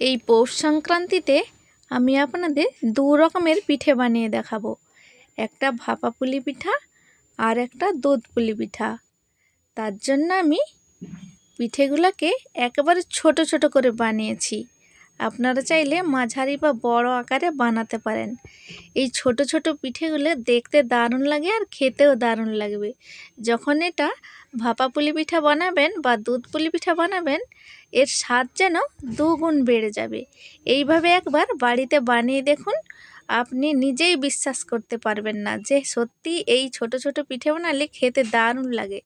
এই পৌষ সংক্রান্তিতে আমি আপনাদের দু রকমের পিঠে বানিয়ে দেখাবো। একটা ভাপা পুলি পিঠা আর একটা দুধ পুলি পিঠা। তার জন্য আমি পিঠেগুলোকে একেবারে ছোট ছোট করে বানিয়েছি। আপনারা চাইলে মাঝারি বা বড় আকারে বানাতে পারেন। এই ছোট ছোট পিঠেগুলো দেখতে দারুণ লাগে আর খেতেও দারুণ লাগবে। যখন এটা ভাপা পুলি পিঠা বানাবেন বা দুধ পুলি পিঠা বানাবেন, এর স্বাদ যেন দুগুণ বেড়ে যাবে। এইভাবে একবার বাড়িতে বানিয়ে দেখুন, আপনি নিজেই বিশ্বাস করতে পারবেন না যে সত্যি এই ছোট ছোট পিঠে বানালে খেতে দারুণ লাগে।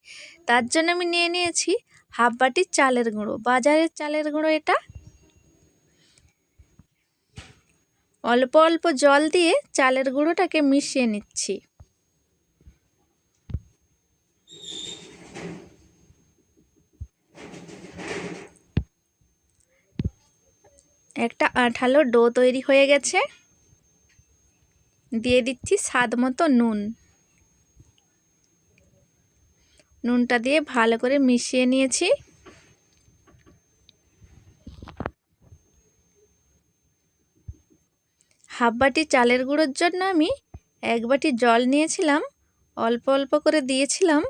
তার জন্য আমি নিয়ে নিয়েছি হাফ বাটি চালের গুঁড়ো, বাজারের চালের গুঁড়ো। এটা অল্প অল্প জল দিয়ে চালের গুঁড়োটাকে মিশিয়ে নিচ্ছি। একটা আঠালো ডো তৈরি হয়ে গেছে। দিয়ে দিচ্ছি স্বাদ মতো নুন। নুনটা দিয়ে ভালো করে মিশিয়ে নিয়েছি। হাফ বাটি চালের গুঁড়োর জন্য আমি এক বাটি জল নিয়েছিলাম, অল্প অল্প করে দিয়েছিলাম,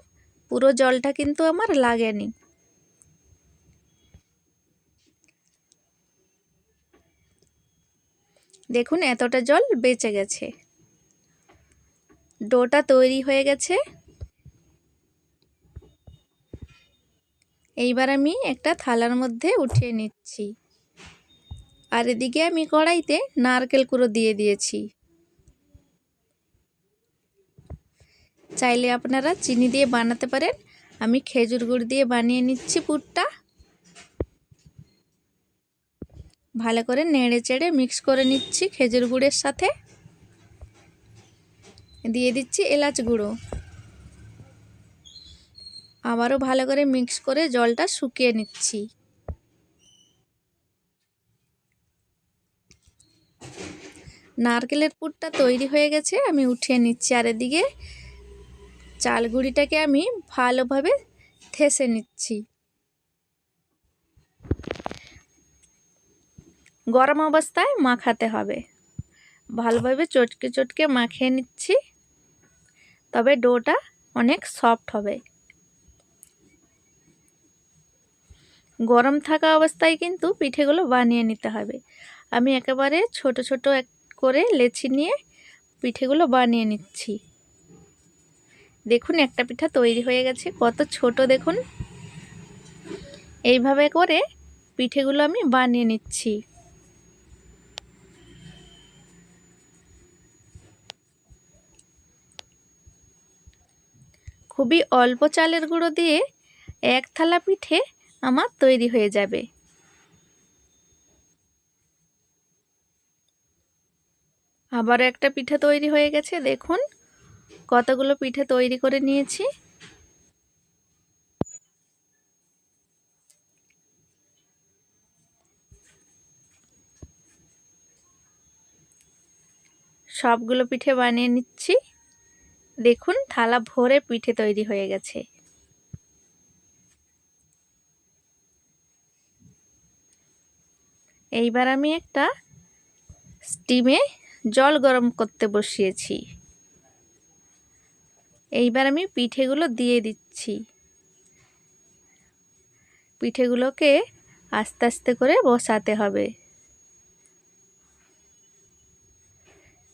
পুরো জলটা কিন্তু আমার লাগেনি। দেখুন এতটা জল বেঁচে গেছে। ডোটা তৈরি হয়ে গেছে। এইবার আমি একটা থালার মধ্যে উঠিয়ে নিচ্ছি। আর এদিকে আমি কড়াইতে নারকেল কুঁড়ো দিয়ে দিয়েছি। চাইলে আপনারা চিনি দিয়ে বানাতে পারেন। আমি খেজুর গুড় দিয়ে বানিয়ে নিচ্ছি পুরটা। ভালো করে নেড়ে চেড়ে মিক্স করে নিচ্ছি খেজুর গুড়ের সাথে। দিয়ে দিচ্ছি এলাচ গুঁড়ো। আবারও ভালো করে মিক্স করে জলটা শুকিয়ে নিচ্ছি। নারকেলের পুরটা তৈরি হয়ে গেছে, আমি উঠিয়ে নিচ্ছি। আর এদিকে চাল গুঁড়িটাকে আমি ভালোভাবে থেসে নিচ্ছি। গরম অবস্থায় মাখাতে হবে। ভালোভাবে চটকে চটকে মাখিয়ে নিচ্ছি, তবে ডোটা অনেক সফট হবে। গরম থাকা অবস্থায় কিন্তু পিঠেগুলো বানিয়ে নিতে হবে। আমি একেবারে ছোট ছোট করে লেচি নিয়ে পিঠেগুলো বানিয়ে নিচ্ছি। দেখুন একটা পিঠা তৈরি হয়ে গেছে, কত ছোট দেখুন। এইভাবে করে পিঠেগুলো আমি বানিয়ে নিচ্ছি। খুবই অল্প চালের গুঁড়ো দিয়ে এক থালা পিঠে আমার তৈরি হয়ে যাবে। আবারও একটা পিঠে তৈরি হয়ে গেছে। দেখুন কতগুলো পিঠে তৈরি করে নিয়েছি। সবগুলো পিঠে বানিয়ে নিচ্ছি। দেখুন থালা ভরে পিঠে তৈরি হয়ে গেছে। এইবার আমি একটা স্টিমে জল গরম করতে বসিয়েছি। এইবার আমি পিঠেগুলো দিয়ে দিচ্ছি। পিঠেগুলোকে আস্তে আস্তে করে বসাতে হবে।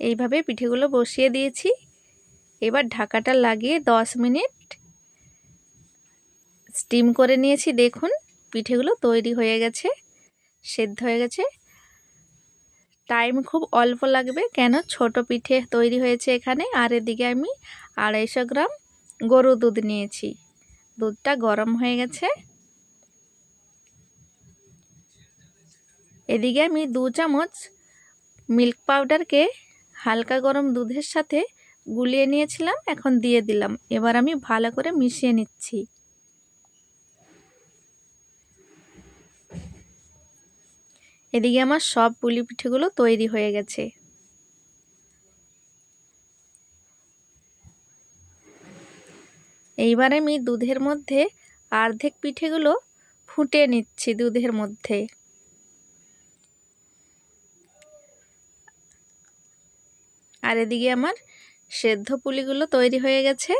এইভাবে পিঠেগুলো বসিয়ে দিয়েছি। এবার ঢাকাটা লাগিয়ে 10 মিনিট স্টিম করে নিয়েছি। দেখুন পিঠেগুলো তৈরি হয়ে গেছে, সেদ্ধ হয়ে গেছে। টাইম খুব অল্প লাগবে, কেন ছোট পিঠে তৈরি হয়েছে এখানে। আর এদিকে আমি 250 গ্রাম গরুর দুধ নিয়েছি। দুধটা গরম হয়ে গেছে। এদিকে আমি 2 চামচ মিল্ক পাউডারকে হালকা গরম দুধের সাথে গুলিয়ে নিয়েছিলাম, এখন দিয়ে দিলাম। এবার আমি ভালো করে মিশিয়ে নিচ্ছি। এদিকে আমার সব পুলি পিঠেগুলো তৈরি হয়ে গেছে। এইবার আমি দুধের মধ্যে অর্ধেক পিঠেগুলো ফুটিয়ে নিচ্ছি দুধের মধ্যে। আর এদিকে আমার সেদ্ধ পুলিগুলো তৈরি হয়ে গেছে।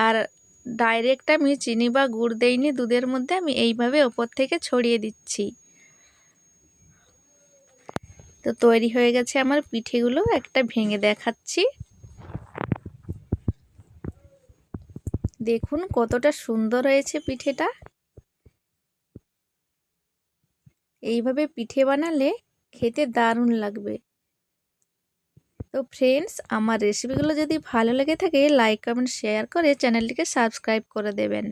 আর ডাইরেক্ট আমি চিনি বা গুড় দেইনি দুধের মধ্যে, আমি এইভাবে ওপর থেকে ছড়িয়ে দিচ্ছি। তো তৈরি হয়ে গেছে আমার পিঠেগুলো, একটা ভেঙে দেখাচ্ছি। দেখুন কতটা সুন্দর হয়েছে পিঠেটা। এইভাবে পিঠে বানালে খেতে দারুণ লাগবে। তো ফ্রেন্ডস, আমার রেসিপিগুলো যদি ভালো লেগে থাকে লাইক কমেন্ট শেয়ার করে চ্যানেলটিকে সাবস্ক্রাইব করে দেবেন।